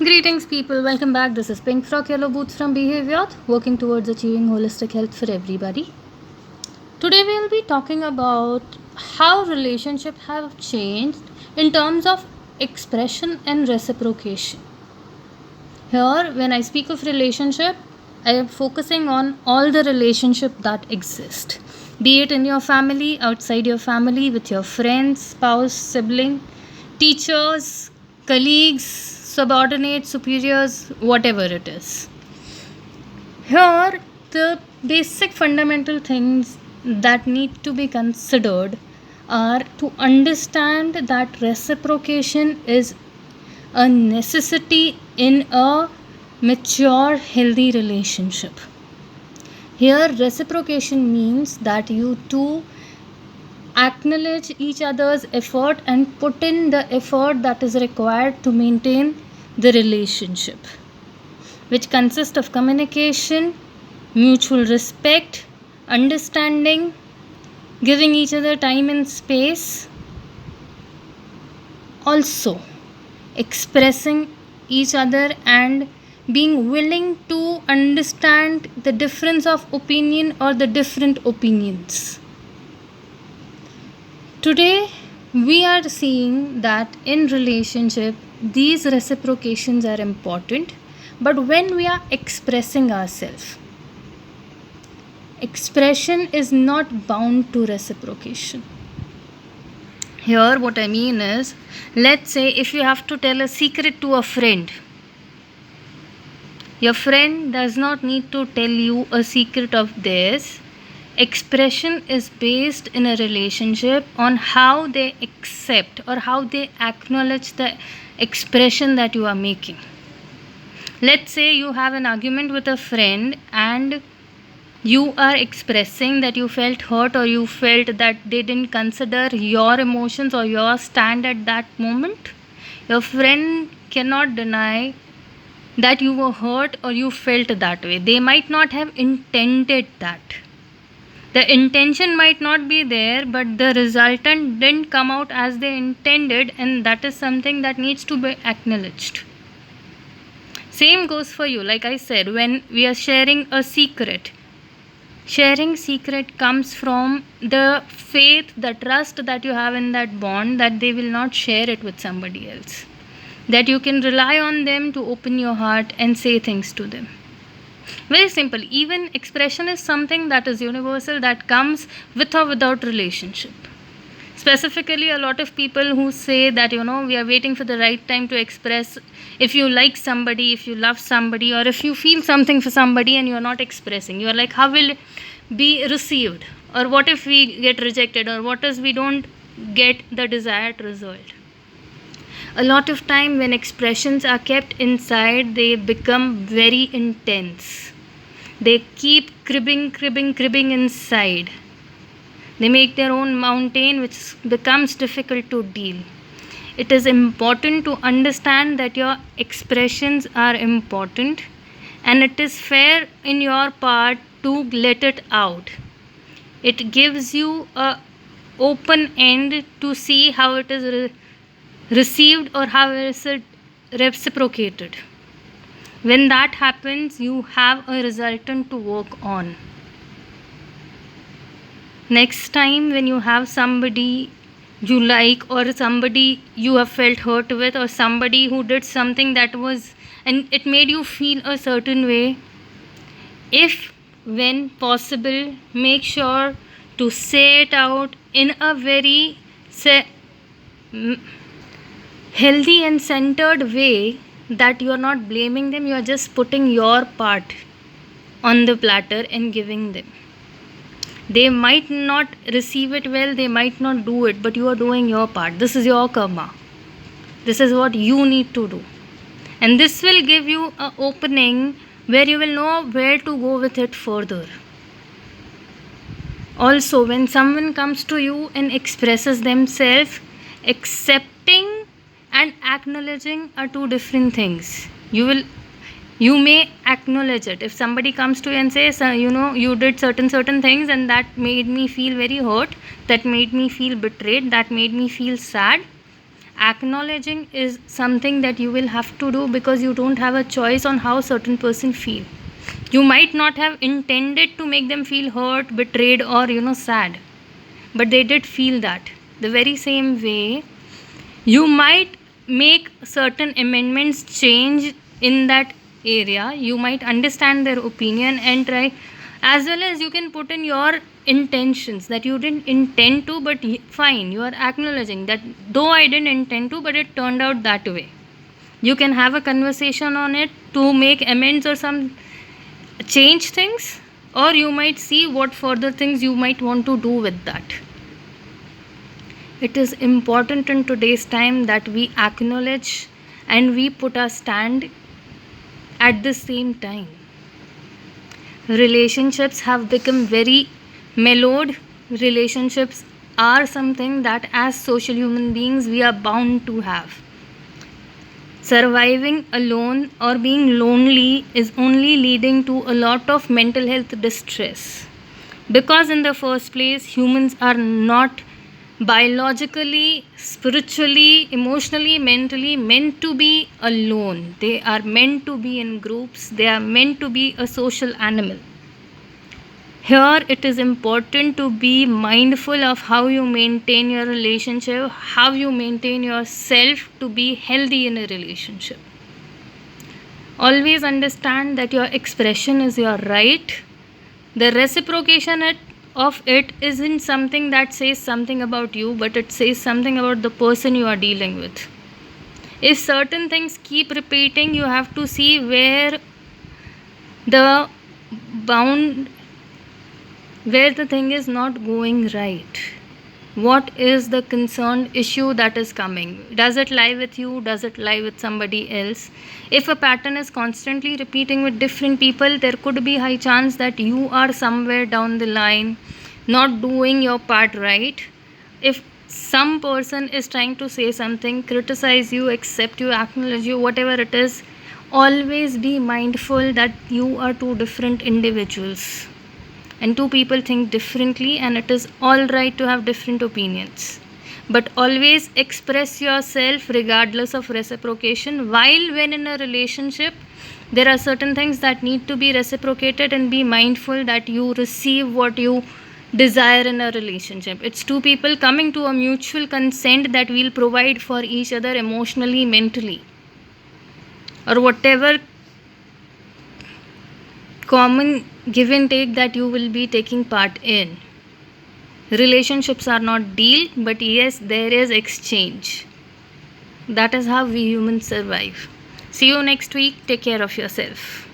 Greetings, people. Welcome back. This is Pink Frock Yellow Boots from Behavior, working towards achieving holistic health for everybody. Today, we'll be talking about how relationships have changed in terms of expression and reciprocation. Here, when I speak of relationship, I am focusing on all the relationship that exist, be it in your family, outside your family, with your friends, spouse, sibling, teachers, colleagues, subordinates, superiors, whatever it is. Here, the basic fundamental things that need to be considered are to understand that reciprocation is a necessity in a mature, healthy relationship. Here, reciprocation means that you two acknowledge each other's effort and put in the effort that is required to maintain the relationship, which consists of communication, mutual respect, understanding, giving each other time and space, also expressing each other and being willing to understand the difference of opinion or the different opinions. Today we are seeing that in relationship these reciprocations are important, but when we are expressing ourselves, expression is not bound to reciprocation. Here, what I mean is, let's say if you have to tell a secret to a friend, your friend does not need to tell you a secret of theirs. Expression is based in a relationship on how they accept or how they acknowledge the expression that you are making. Let's say you have an argument with a friend and you are expressing that you felt hurt or you felt that they didn't consider your emotions or your stand at that moment. Your friend cannot deny that you were hurt or you felt that way. They might not have intended that. The intention might not be there, but the resultant didn't come out as they intended, and that is something that needs to be acknowledged. Same goes for you. Like I said, when we are sharing a secret, sharing secret comes from the faith, the trust that you have in that bond, that they will not share it with somebody else, that you can rely on them to open your heart and say things to them. Very simple. Even expression is something that is universal, that comes with or without relationship. Specifically, a lot of people who say that we are waiting for the right time to express. If you like somebody, if you love somebody, or if you feel something for somebody and you are not expressing, you are like, how will it be received, or what if we get rejected, or what if we don't get the desired result. A lot of time when expressions are kept inside, they become very intense. They keep cribbing inside. They make their own mountain, which becomes difficult to deal. It is important to understand that your expressions are important, and it is fair in your part to let it out. It gives you a open end to see how it is received or how is it reciprocated. When that happens, you have a resultant to work on. Next time when you have somebody you like, or somebody you have felt hurt with, or somebody who did something that was and it made you feel a certain way, if when possible, make sure to say it out in a very healthy and centered way, that you are not blaming them, you are just putting your part on the platter and giving them. They might not receive it well, they might not do it, but you are doing your part. This is your karma. This is what you need to do. And this will give you an opening where you will know where to go with it further. Also, when someone comes to you and expresses themselves, accepting and acknowledging are two different things. You may acknowledge it. If somebody comes to you and says, you did certain things and that made me feel very hurt, that made me feel betrayed, that made me feel sad, Acknowledging is something that you will have to do because you don't have a choice on how certain person feel. You might not have intended to make them feel hurt, betrayed, or sad, but they did feel that. The very same way, you might make certain amendments, change in that area. You might understand their opinion and try, as well as you can put in your intentions that you didn't intend to, but fine, you are acknowledging that though I didn't intend to, but it turned out that way. You can have a conversation on it to make amends or some change things, or you might see what further things you might want to do with that. It is important in today's time that we acknowledge and we put our stand at the same time. Relationships have become very mellowed. Relationships are something that as social human beings we are bound to have. Surviving alone or being lonely is only leading to a lot of mental health distress, because in the first place humans are not biologically, spiritually, emotionally, mentally meant to be alone. They are meant to be in groups, they are meant to be a social animal. Here it is important to be mindful of how you maintain your relationship, how you maintain yourself to be healthy in a relationship. Always understand that your expression is your right. The reciprocation of it isn't something that says something about you, but it says something about the person you are dealing with. If certain things keep repeating, you have to see where the thing is not going right. What is the concerned issue that is coming? Does it lie with you? Does it lie with somebody else? If a pattern is constantly repeating with different people, there could be high chance that you are somewhere down the line not doing your part right. If some person is trying to say something, criticize you, accept you, acknowledge you, whatever it is, always be mindful that you are two different individuals and two people think differently, and it is all right to have different opinions, but always express yourself regardless of reciprocation. While when in a relationship, there are certain things that need to be reciprocated, and be mindful that you receive what you desire in a relationship. It's two people coming to a mutual consent that will provide for each other emotionally, mentally, or whatever common give and take that you will be taking part in. Relationships are not deal, but yes, there is exchange. That is how we humans survive. See you next week. Take care of yourself.